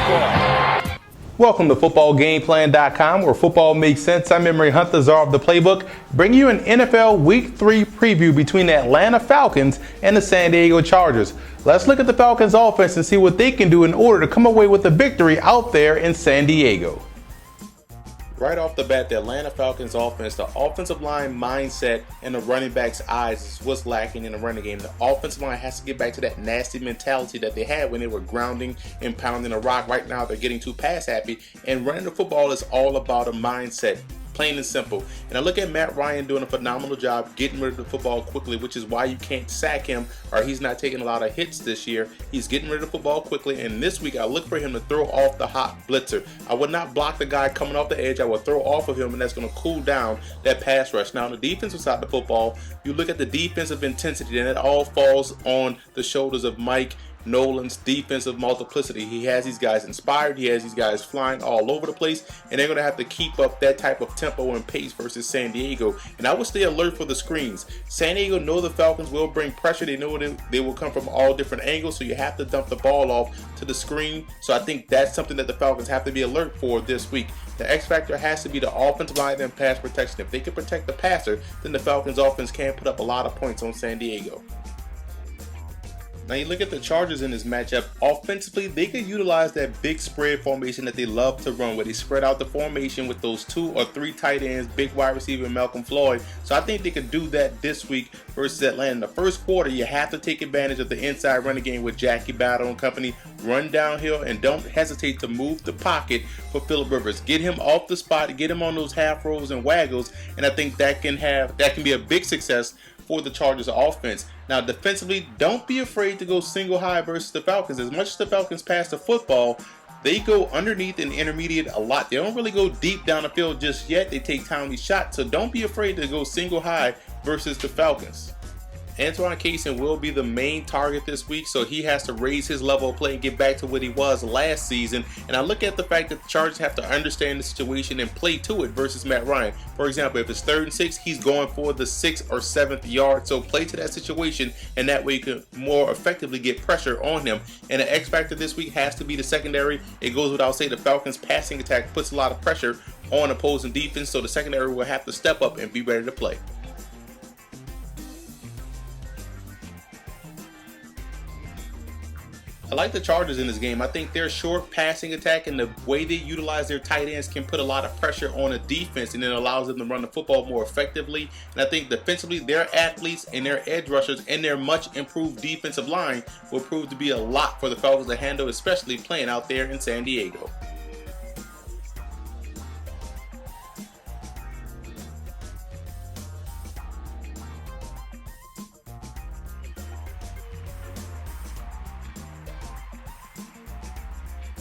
football. Welcome to footballgameplan.com, where football makes sense. I'm Emery Hunt, the czar of the playbook, bringing you an NFL Week 3 preview between the Atlanta Falcons and the San Diego Chargers. Let's look at the Falcons offense and see what they can do in order to come away with a victory out there in San Diego. Right off the bat, the Atlanta Falcons offense, the offensive line mindset and the running back's eyes is what's lacking in the running game. The offensive line has to get back to that nasty mentality that they had when they were grounding and pounding the rock. Right now, they're getting too pass happy, and running the football is all about a mindset. Plain and simple. And I look at Matt Ryan doing a phenomenal job getting rid of the football quickly, which is why you can't sack him, or he's not taking a lot of hits this year. He's getting rid of the football quickly, and this week I look for him to throw off the hot blitzer. I would not block the guy coming off the edge. I would throw off of him, and that's going to cool down that pass rush. Now, on the defensive side of the football, you look at the defensive intensity, and it all falls on the shoulders of Mike Nolan's defensive multiplicity. He has these guys inspired, he has these guys flying all over the place, and they're going to have to keep up that type of tempo and pace versus San Diego. And I would stay alert for the screens. San Diego know the Falcons will bring pressure. They know they will come from all different angles, so you have to dump the ball off to the screen. So I think that's something that the Falcons have to be alert for this week. The X factor has to be the offensive line and pass protection. If they can protect the passer, then the Falcons offense can put up a lot of points on San Diego. Now you look at the Chargers in this matchup. Offensively, they could utilize that big spread formation that they love to run, where they spread out the formation with those 2 or 3 tight ends, big wide receiver Malcolm Floyd. So I think they could do that this week versus Atlanta. In the first quarter, you have to take advantage of the inside running game with Jackie Battle and company. Run downhill and don't hesitate to move the pocket for Phillip Rivers. Get him off the spot, get him on those half rolls and waggles, and I think that can be a big success for the Chargers offense. Now defensively, don't be afraid to go single high versus the Falcons. As much as the Falcons pass the football, they go underneath and intermediate a lot. They don't really go deep down the field just yet. They take timely shots, so don't be afraid to go single high versus the Falcons. Antoine Cason will be the main target this week, so he has to raise his level of play and get back to what he was last season. And I look at the fact that the Chargers have to understand the situation and play to it versus Matt Ryan. For example, if it's 3rd and 6, he's going for the 6th or 7th yard. So play to that situation, and that way you can more effectively get pressure on him. And the X factor this week has to be the secondary. It goes without saying, the Falcons' passing attack puts a lot of pressure on opposing defense, so the secondary will have to step up and be ready to play. I like the Chargers in this game. I think their short passing attack and the way they utilize their tight ends can put a lot of pressure on a defense, and it allows them to run the football more effectively. And I think defensively, their athletes and their edge rushers and their much improved defensive line will prove to be a lot for the Falcons to handle, especially playing out there in San Diego.